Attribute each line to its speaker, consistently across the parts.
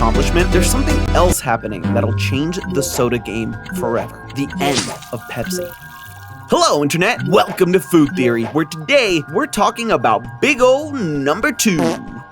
Speaker 1: accomplishment, there's something else happening that'll change the soda game forever. The end of Pepsi. Hello, Internet! Welcome to Food Theory, where today we're talking about big ol' number 2.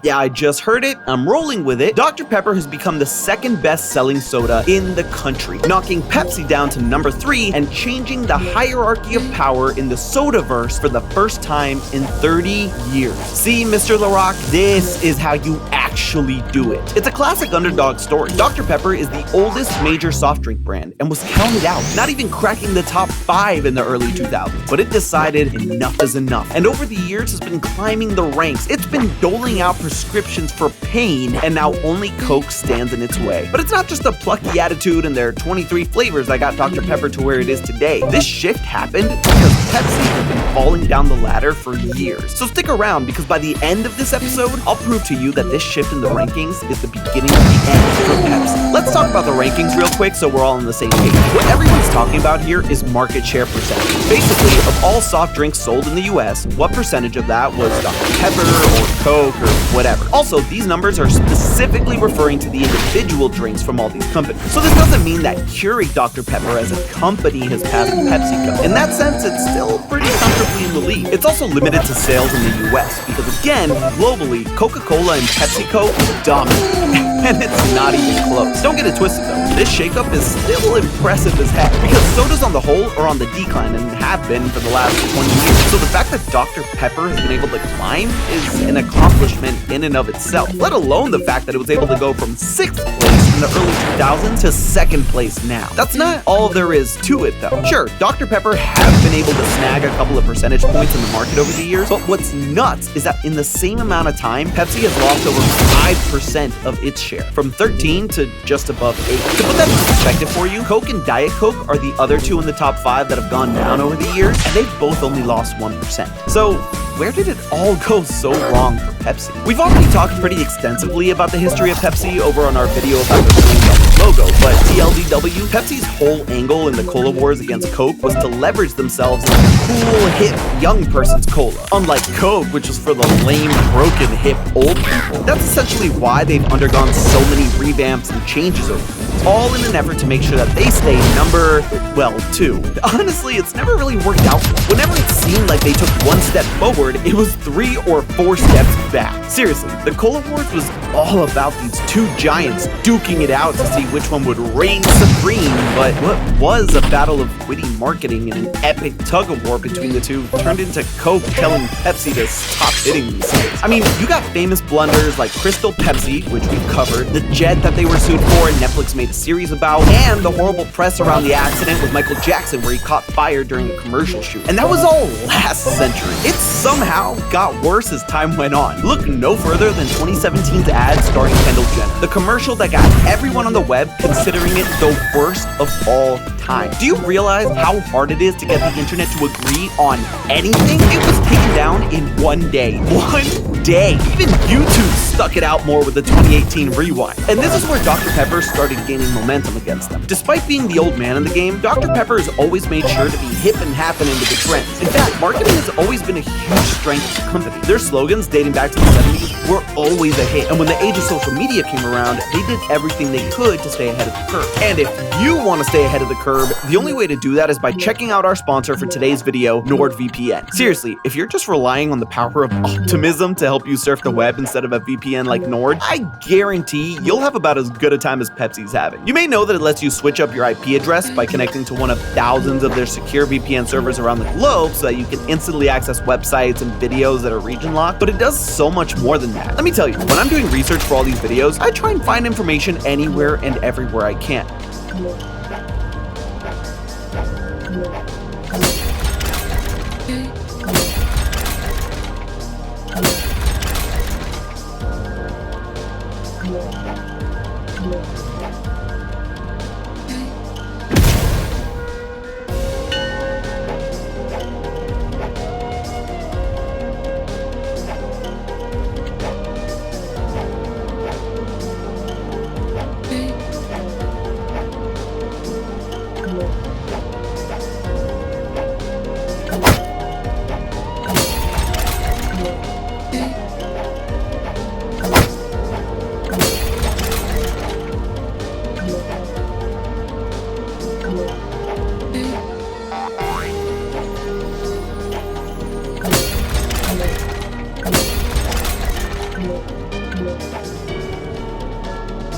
Speaker 1: Yeah, I just heard it. I'm rolling with it. Dr. Pepper has become the second best-selling soda in the country, knocking Pepsi down to number 3 and changing the hierarchy of power in the sodaverse for the first time in 30 years. See, Mr. LaRock, this is how you actually do it. It's a classic underdog story. Dr. Pepper is the oldest major soft drink brand and was counted out, not even cracking the top 5 in the early 2000s. But it decided enough is enough, and over the years has been climbing the ranks. It's been doling out prescriptions for pain, and now only Coke stands in its way. But it's not just a plucky attitude and their 23 flavors that got Dr. Pepper to where it is today. This shift happened because Pepsi has been falling down the ladder for years. So stick around, because by the end of this episode, I'll prove to you that this shift in the rankings is the beginning of the end for Pepsi. Let's talk about the rankings real quick so we're all on the same page. What everyone's talking about here is market share percentage. Basically, of all soft drinks sold in the US, what percentage of that was Dr. Pepper or Coke or whatever. Also, these numbers are specifically referring to the individual drinks from all these companies. So this doesn't mean that Keurig Dr. Pepper as a company has passed PepsiCo. In that sense, it's still pretty comfortably in the lead. It's also limited to sales in the US because, again, globally, Coca-Cola and PepsiCo dominate. And it's not even close. Don't get it twisted though. This shakeup is still impressive as heck, because sodas on the whole are on the decline and have been for the last 20 years. So the fact that Dr. Pepper has been able to climb is an accomplishment in and of itself, let alone the fact that it was able to go from 6th place in the early 2000s to 2nd place now. That's not all there is to it though. Sure, Dr. Pepper has been able to snag a couple of percentage points in the market over the years, but what's nuts is that in the same amount of time, Pepsi has lost over 5% of its share, from 13 to just above 8. To put that in perspective for you, Coke and Diet Coke are the other two in the top 5 that have gone down over the years, and they've both only lost 1%. So where did it all go so wrong for Pepsi? We've already talked pretty extensively about the history of Pepsi over on our video about the $1 logo, but TLDW, Pepsi's whole angle in the cola wars against Coke was to leverage themselves as a cool, hip, young person's cola. Unlike Coke, which was for the lame, broken, hip, old people. That's essentially why they've undergone so many revamps and changes over the years, all in an effort to make sure that they stay number, well, 2. Honestly, it's never really worked out. Whenever it seemed like they took one step forward, it was 3 or 4 steps back. Seriously, the Cola Wars was all about these two giants duking it out to see which one would reign supreme, but what was a battle of witty marketing and an epic tug-of-war between the two turned into Coke telling Pepsi to stop hitting themselves. I mean, you got famous blunders like Crystal Pepsi, which we've covered, the jet that they were sued for and Netflix made a series about, and the horrible press around the accident with Michael Jackson where he caught fire during a commercial shoot. And that was all last century. It somehow got worse as time went on. Look no further than 2017's ad starring Kendall Jenner, the commercial that got everyone on the web considering it the worst of all time. Do you realize how hard it is to get the internet to agree on anything? It was taken down in one day. One day. Even YouTube stuck it out more with the 2018 rewind. And this is where Dr. Pepper started gaining momentum against them. Despite being the old man in the game, Dr. Pepper has always made sure to be hip and happening with the trends. In fact, marketing has always been a huge strength of the company. Their slogans dating back to the 70s were always a hit. And when the age of social media came around, they did everything they could to stay ahead of the curve. And if you want to stay ahead of the curve, the only way to do that is by checking out our sponsor for today's video, NordVPN. Seriously, if you're just relying on the power of optimism to help you surf the web instead of a VPN like Nord, I guarantee you'll have about as good a time as Pepsi's having. You may know that it lets you switch up your IP address by connecting to one of thousands of their secure VPN servers around the globe so that you can instantly access websites and videos that are region locked, but it does so much more than that. Let me tell you, when I'm doing research for all these videos, I try and find information anywhere and everywhere I can.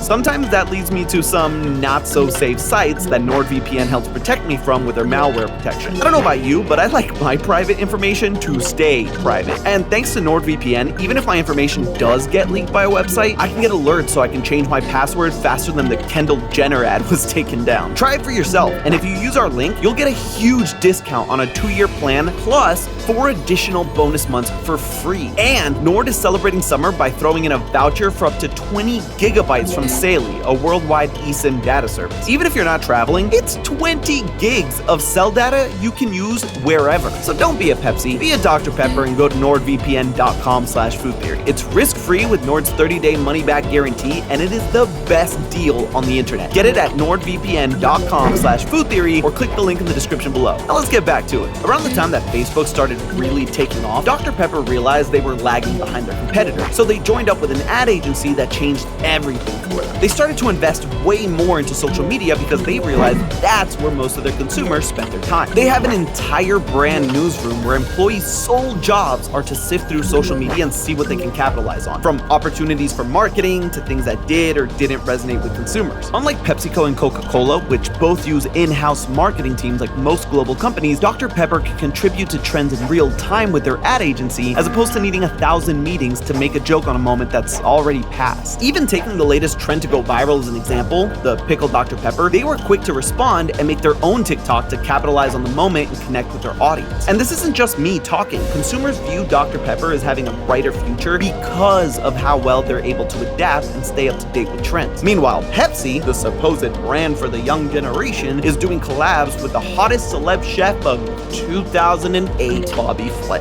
Speaker 1: Sometimes that leads me to some not-so-safe sites that NordVPN helps protect me from with their malware protection. I don't know about you, but I like my private information to stay private. And thanks to NordVPN, even if my information does get leaked by a website, I can get alerts so I can change my password faster than the Kendall Jenner ad was taken down. Try it for yourself, and if you use our link, you'll get a huge discount on a 2-year plan, plus 4 additional bonus months for free. And Nord is celebrating summer by throwing in a voucher for up to 20 gigabytes from Saley, a worldwide eSIM data service. Even if you're not traveling, it's 20 gigs of cell data you can use wherever. So don't be a Pepsi, be a Dr. Pepper and go to nordvpn.com/foodtheory. It's risk-free with Nord's 30-day money-back guarantee, and it is the best deal on the internet. Get it at nordvpn.com/foodtheory or click the link in the description below. Now let's get back to it. Around the time that Facebook started really taking off, Dr. Pepper realized they were lagging behind their competitors, so they joined up with an ad agency that changed everything for them. They started to invest way more into social media because they realized that's where most of their consumers spent their time. They have an entire brand newsroom where employees' sole jobs are to sift through social media and see what they can capitalize on, from opportunities for marketing to things that did or didn't resonate with consumers. Unlike PepsiCo and Coca-Cola, which both use in-house marketing teams like most global companies, Dr. Pepper can contribute to trends in real time with their ad agency, as opposed to needing 1,000 meetings to make a joke on a moment that's already passed. Even taking the latest trend to go viral as an example, the pickled Dr. Pepper, they were quick to respond and make their own TikTok to capitalize on the moment and connect with their audience. And this isn't just me talking. Consumers view Dr. Pepper as having a brighter future because of how well they're able to adapt and stay up to date with trends. Meanwhile, Pepsi, the supposed brand for the young generation, is doing collabs with the hottest celeb chef of 2008, Bobby Flay.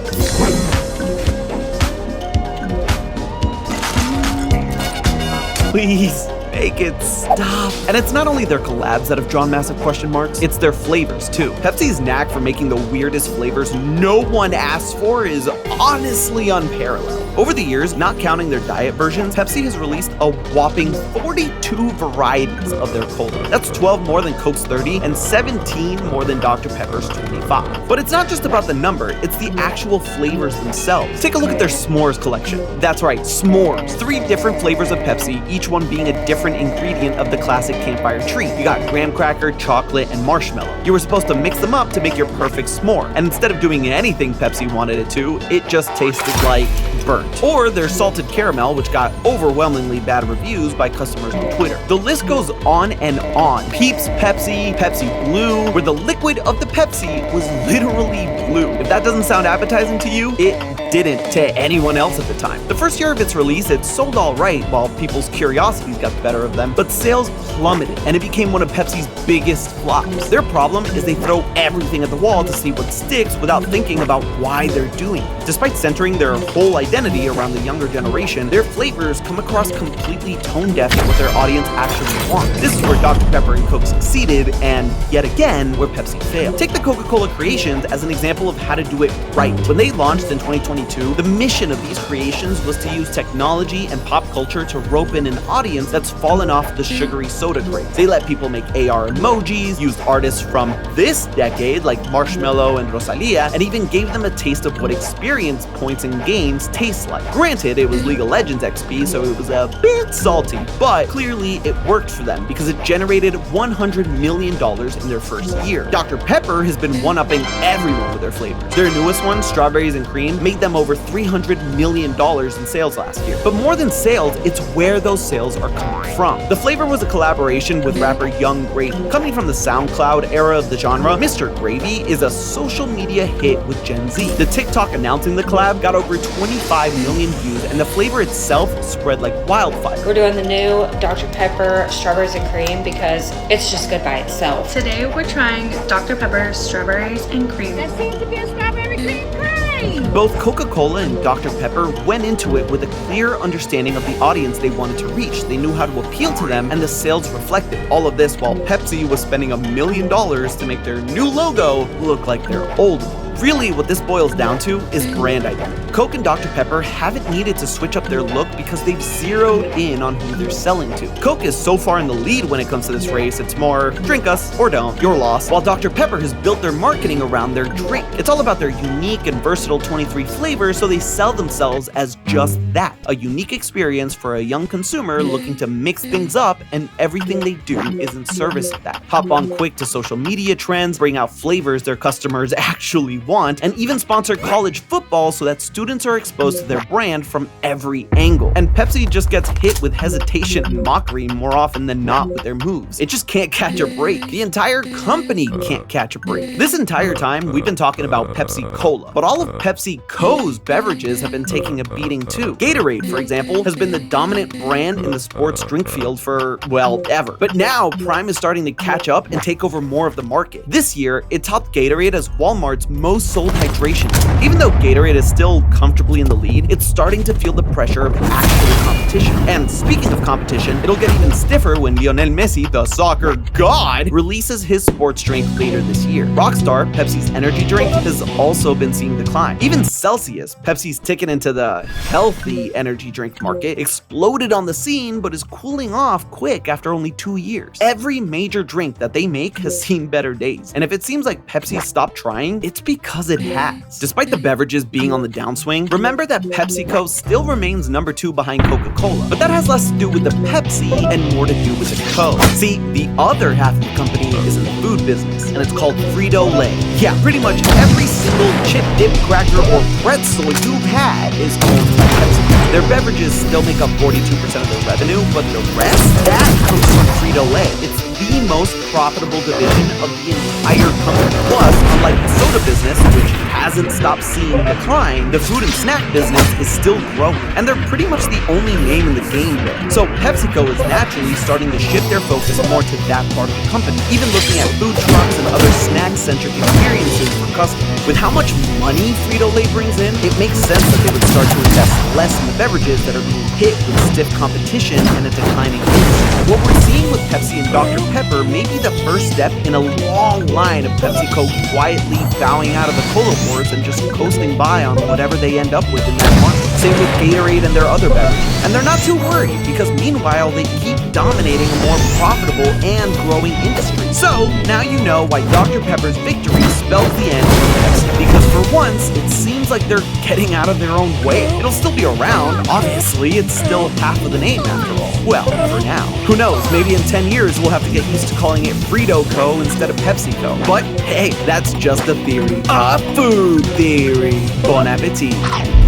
Speaker 1: Please make it stop. And it's not only their collabs that have drawn massive question marks, it's their flavors too. Pepsi's knack for making the weirdest flavors no one asked for is honestly unparalleled. Over the years, not counting their diet versions, Pepsi has released a whopping 42 varieties of their cola. That's 12 more than Coke's 30 and 17 more than Dr. Pepper's 25. But it's not just about the number, it's the actual flavors themselves. Take a look at their s'mores collection. That's right, s'mores. 3 different flavors of Pepsi, each one being a different ingredient of the classic campfire treat. You got graham cracker, chocolate, and marshmallow. You were supposed to mix them up to make your perfect s'more. And instead of doing anything Pepsi wanted it to, it just tasted like burnt. Or their salted caramel, which got overwhelmingly bad reviews by customers on Twitter. The list goes on and on. Peeps Pepsi, Pepsi Blue, where the liquid of the Pepsi was literally blue. If that doesn't sound appetizing to you, it didn't to anyone else at the time. The first year of its release, it sold all right while people's curiosities got the better of them, but sales plummeted and it became one of Pepsi's biggest flops. Their problem is they throw everything at the wall to see what sticks without thinking about why they're doing it. Despite centering their whole identity around the younger generation, their flavors come across completely tone deaf to what their audience actually wants. This is where Dr. Pepper and Coke succeeded, and yet again, where Pepsi failed. Take the Coca-Cola creations as an example of how to do it right. When they launched in 2022, the mission of these creations was to use technology and pop culture to rope in an audience that's fallen off the sugary soda craze. They let people make AR emojis, used artists from this decade like Marshmello and Rosalia, and even gave them a taste of what experience points in games taste like. Granted, it was League of Legends XP, so it was a bit salty, but clearly it worked for them because it generated $100 million in their first year. Dr. Pepper has been one-upping everyone with their flavors. Their newest one, strawberries and cream, made them over $300 million in sales last year. But more than sales, it's where those sales are coming from. The flavor was a collaboration with rapper Young Gravy. Coming from the SoundCloud era of the genre, Mr. Gravy is a social media hit with Gen Z. The TikTok announcing the collab got over 25 million views, and the flavor itself spread like wildfire.
Speaker 2: We're doing the new Dr. Pepper strawberries and cream because it's just good by itself.
Speaker 3: Today we're trying Dr. Pepper strawberries and cream.
Speaker 4: That seems to be a strawberry cream pie.
Speaker 1: Both Coca-Cola and Dr. Pepper went into it with a clear understanding of the audience they wanted to reach. They knew how to appeal to them, and the sales reflected. All of this while Pepsi was spending $1 million to make their new logo look like their old one. Really, what this boils down to is brand identity. Coke and Dr. Pepper haven't needed to switch up their look because they've zeroed in on who they're selling to. Coke is so far in the lead when it comes to this race, it's more drink us or don't, your loss, while Dr. Pepper has built their marketing around their drink. It's all about their unique and versatile 23 flavors, so they sell themselves as just that, a unique experience for a young consumer looking to mix things up, and everything they do is in service of that. Hop on quick to social media trends, bring out flavors their customers actually want, and even sponsor college football so that students are exposed to their brand from every angle. And Pepsi just gets hit with hesitation and mockery more often than not with their moves. It just can't catch a break. The entire company can't catch a break. This entire time, we've been talking about Pepsi Cola, but all of Pepsi Co.'s beverages have been taking a beating too. Gatorade, for example, has been the dominant brand in the sports drink field for, well, ever. But now, Prime is starting to catch up and take over more of the market. This year, it topped Gatorade as Walmart's most sold hydration. Even though Gatorade is still comfortably in the lead, it's starting to feel the pressure of actual competition. And speaking of competition, it'll get even stiffer when Lionel Messi, the soccer god, releases his sports drink later this year. Rockstar, Pepsi's energy drink, has also been seeing decline. Even Celsius, Pepsi's ticket into the healthy energy drink market, exploded on the scene but is cooling off quick after only 2 years. Every major drink that they make has seen better days, and if it seems like Pepsi stopped trying, it's because it has. Despite the beverages being on the downswing, remember that PepsiCo still remains number 2 behind Coca-Cola, but that has less to do with the Pepsi and more to do with the Coke. See, the other half of the company is in the food business, and it's called Frito-Lay. Yeah, pretty much every single chip, dip, cracker, or pretzel you've had is owned by Pepsi. Their beverages still make up 42% of their revenue, but the rest, that comes from Frito-Lay. It's the most profitable division of the entire company. Plus, unlike the soda business, which hasn't stopped seeing decline, the food and snack business is still growing, and they're pretty much the only name in the game there. So PepsiCo is naturally starting to shift their focus more to that part of the company, even looking at food trucks and other snack-centric experiences for customers. With how much money Frito-Lay brings in, it makes sense that they would start to invest less in the beverages that are being hit with stiff competition and a declining industry. What we're seeing with Pepsi and Dr. Pepper may be the first step in a long line of PepsiCo quietly bowing out of the cola wars and just coasting by on whatever they end up with in that market. Same with Gatorade and their other beverages. And they're not too worried because meanwhile they keep dominating a more profitable and growing industry. So now you know why Dr. Pepper's victory spells the end for Pepsi, because for once it seems like they're getting out of their own way. It'll still be around, obviously, it's still half of the name after all. Well, for now. Who knows, maybe in 10 years we'll have to get used to calling it Frito-Co instead of PepsiCo. But hey, that's just a theory. A food theory. Bon appetit.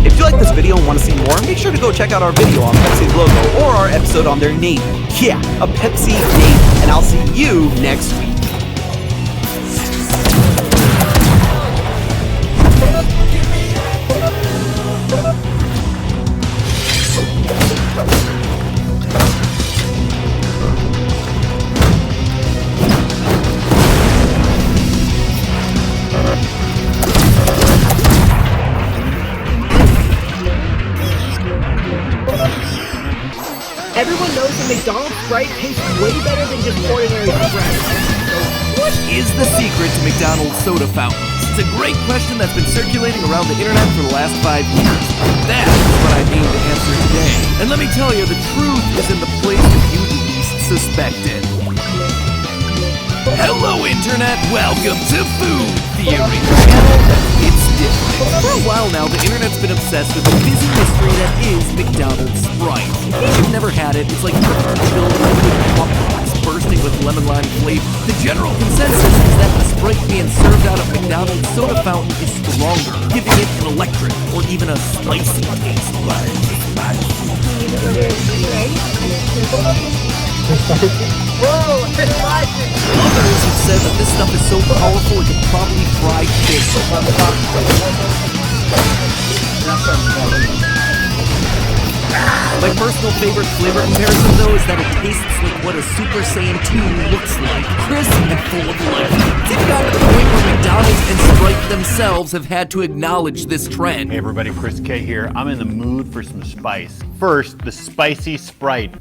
Speaker 1: If you like this video and want to see more, make sure to go check out our video on Pepsi's logo or our episode on their name. Yeah, a Pepsi name. And I'll see you next week.
Speaker 5: Everyone knows that McDonald's Sprite tastes way better than just ordinary Sprite. So what is the secret to McDonald's soda fountains? It's a great question that's been circulating around the internet for the last 5 years. That is what I aim to answer today. And let me tell you, the truth is in the place that you least suspected. Hello, Internet! Welcome to Food Theory! It's different. For a while now, the internet's been obsessed with the busy mystery that is McDonald's Sprite. If you've never had it, it's like chilled liquid pop rocks bursting with lemon lime flavor. The general consensus is that the Sprite being served out of McDonald's soda fountain is stronger, giving it an electric or even a spicy taste. Others have said that this stuff is so powerful it could probably fry fish. My personal favorite flavor comparison, though, is that it tastes like what a Super Saiyan 2 looks like. Crisp and full of life. It's even gotten to the point where McDonald's and Sprite themselves have had to acknowledge this trend.
Speaker 6: Hey everybody, Chris K here. I'm in the mood for some spice. First, the spicy Sprite.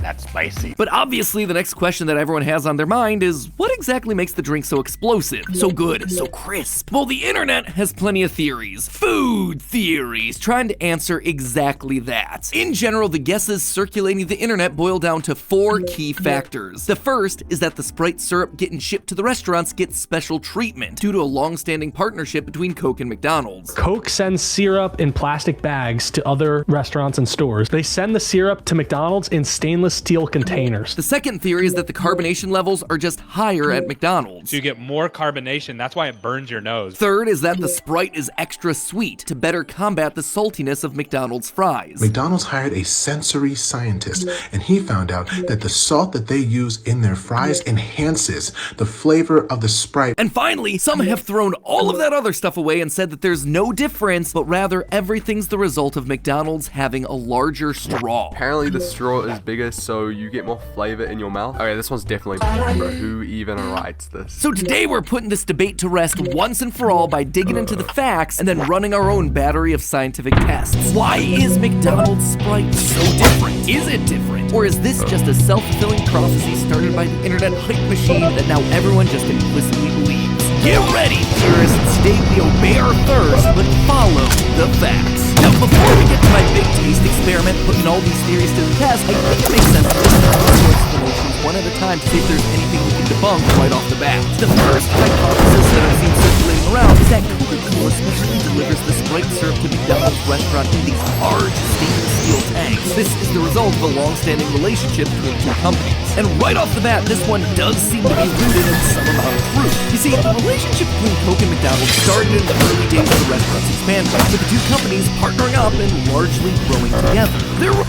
Speaker 6: That's spicy.
Speaker 5: But obviously, the next question that everyone has on their mind is, what exactly makes the drink so explosive, so good, so crisp? Well, the internet has plenty of theories. Food theories, trying to answer exactly that. In general, the guesses circulating the internet boil down to 4 key factors. The first is that the Sprite syrup getting shipped to the restaurants gets special treatment due to a long-standing partnership between Coke and McDonald's.
Speaker 7: Coke sends syrup in plastic bags to other restaurants and stores. They send the syrup to McDonald's in stainless steel containers.
Speaker 5: The second theory is that the carbonation levels are just higher at McDonald's.
Speaker 8: So you get more carbonation, that's why it burns your nose.
Speaker 5: Third is that the Sprite is extra sweet to better combat the saltiness of McDonald's fries.
Speaker 9: McDonald's hired a sensory scientist, and he found out that the salt that they use in their fries enhances the flavor of the Sprite.
Speaker 5: And finally, some have thrown all of that other stuff away and said that there's no difference, but rather everything's the result of McDonald's having a larger straw.
Speaker 10: Apparently the straw is bigger, so you get more flavor in your mouth. Okay, this one's definitely bad, bro. Who even writes this?
Speaker 5: So today we're putting this debate to rest once and for all by digging into the facts and then running our own battery of scientific tests. Why is McDonald's Sprite so different? Is it different? Or is this just a self-fulfilling prophecy started by the internet hype machine that now everyone just implicitly believes? Get ready, purists. Today we obey our thirst, but follow the facts. Now, before we get to my big taste experiment, putting all these theories to the test, I think it makes sense to listen to all explanations one at a time to see if there's anything we can debunk right off the bat. The first hypothesis that I've seen circulating around is that Coca-Cola specifically delivers the Sprite syrup to McDonald's restaurant in these large stainless steel tanks. This is the result of a long-standing relationship between two companies. And right off the bat, this one does seem to be rooted in some amount of truth. You see, the relationship between Coke and McDonald's started in the early days of the restaurant's expansion, with the two companies partnering up and largely growing together. There were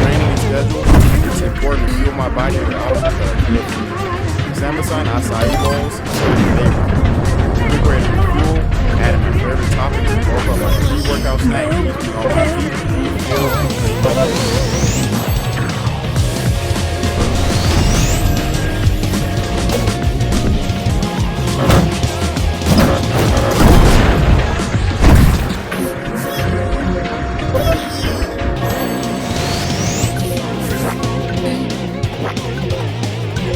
Speaker 11: training and schedule. It's important to fuel my body with all the Amazon acai bowls. Integrated fuel, adding my favorite toppings, both of my pre-workout snack, keeping all my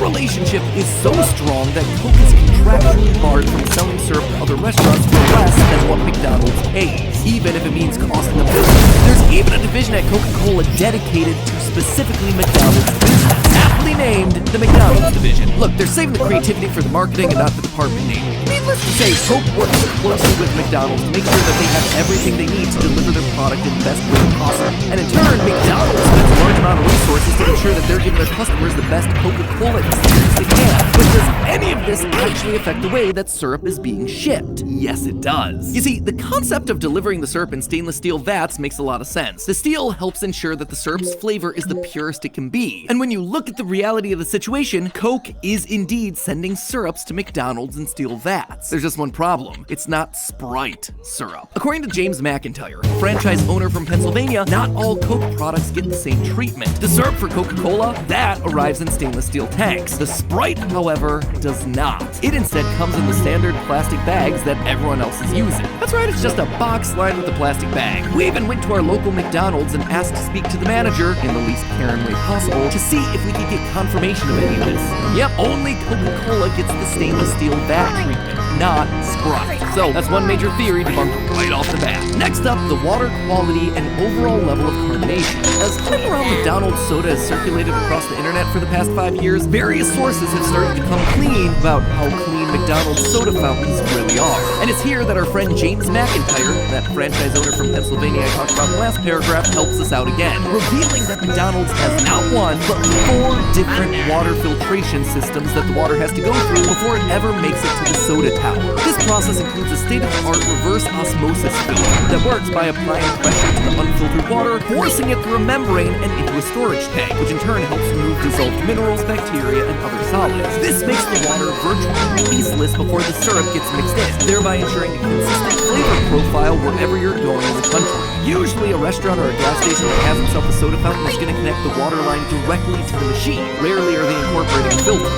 Speaker 5: relationship is so strong that Coke is contractually barred from selling syrup to other restaurants for less than what McDonald's pays, even if it means costing them business. There's even a division at Coca-Cola dedicated to specifically McDonald's business, aptly named the McDonald's division. Look, they're saving the creativity for the marketing and not the department name. Needless to say, Coke works closely with McDonald's to make sure that they have everything they need to deliver their product in the best way possible. And in turn, McDonald's spends a large amount of resources to ensure that they're giving their customers the best Coca-Cola experience they can. But does any of this actually affect the way that syrup is being shipped? Yes, it does. You see, the concept of delivering the syrup in stainless steel vats makes a lot of sense. The steel helps ensure that the syrup's flavor is the purest it can be. And when you look at the reality of the situation, Coke is indeed sending syrups to McDonald's in steel vats. There's just one problem. It's not Sprite syrup. According to James McIntyre, a franchise owner from Pennsylvania, not all Coke products get the same treatment. The syrup for Coca-Cola, that arrives in stainless steel tanks. The Sprite, however, does not. It instead comes in the standard plastic bags that everyone else is using. That's right, it's just a box lined with a plastic bag. We even went to our local McDonald's and asked to speak to the manager, in the least Karen way possible, to see if we could get confirmation of any of this. Yep, only Coca-Cola gets the stainless steel vat treatment, not Sprite. So that's one major theory debunked right off the bat. Next up, the water quality and overall level of carbonation. As hype around McDonald's soda has circulated across the internet for the past 5 years, various sources have started to come clean about how clean McDonald's soda fountains really are. And it's here that our friend James McIntyre, that franchise owner from Pennsylvania I talked about in the last paragraph, helps us out again, revealing that McDonald's has not one, but 4 different water filtration systems that the water has to go through before it ever makes it to the soda tower. This process includes It's a state-of-the-art reverse osmosis filter that works by applying pressure to the unfiltered water, forcing it through a membrane and into a storage tank, which in turn helps remove dissolved minerals, bacteria, and other solids. This makes the water virtually tasteless before the syrup gets mixed in, thereby ensuring a consistent flavor profile wherever you're going in the country. Usually a restaurant or a gas station that has itself a soda fountain is going to connect the water line directly to the machine. Rarely are they incorporating a filter.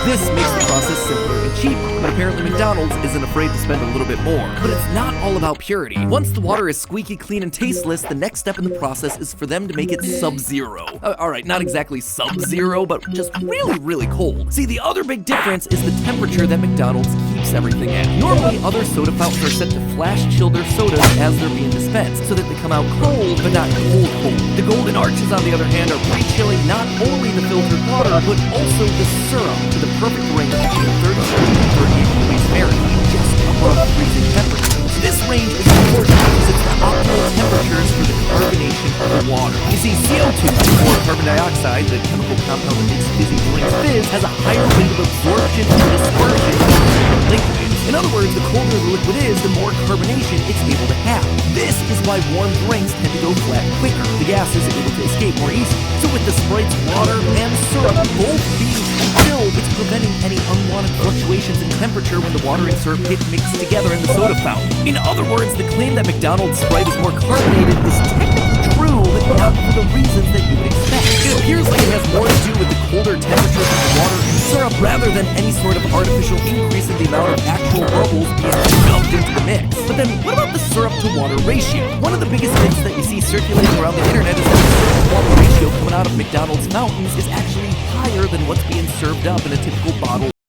Speaker 5: This makes the process simpler and cheaper, but apparently McDonald's isn't afraid to spend a little bit more. But it's not all about purity. Once the water is squeaky clean and tasteless, the next step in the process is for them to make it sub-zero. Alright, not exactly sub-zero, but just really, really cold. See, the other big difference is the temperature that McDonald's keeps everything at. Normally, other soda fountains are set to flash chill their sodas as they're being dispensed, so that they come out cold, but not cold. The Golden Arches, on the other hand, are pre-chilling not only the filtered water, but also the syrup to the perfect range between 37 and 38 degrees Fahrenheit, just above freezing temperature. This range is important because it's the optimal temperatures for the carbonation of the water. You see, CO2, or carbon dioxide, the chemical compound that makes fizzy drinks fizz, has a higher rate of absorption and dispersion than liquid. In other words, the colder the liquid is, the more carbonation it's able to have. This is why warm drinks tend to go flat quicker. The gas is able to escape more easily. So with the Sprite's water and syrup both being chilled, it's preventing any unwanted fluctuations in temperature when the water and syrup get mixed together in the soda fountain. In other words, the claim that McDonald's Sprite is more carbonated is technically true, but not for the reasons that you would expect. It appears like it has more to do with the colder temperatures of the water and syrup rather than any sort of artificial increase in the amount of actual bubbles being dumped into the mix. But then, what about the syrup to water ratio? One of the biggest myths that you see circulating around the internet is that the syrup to water ratio coming out of McDonald's fountains is actually higher than what's being served up in a typical bottle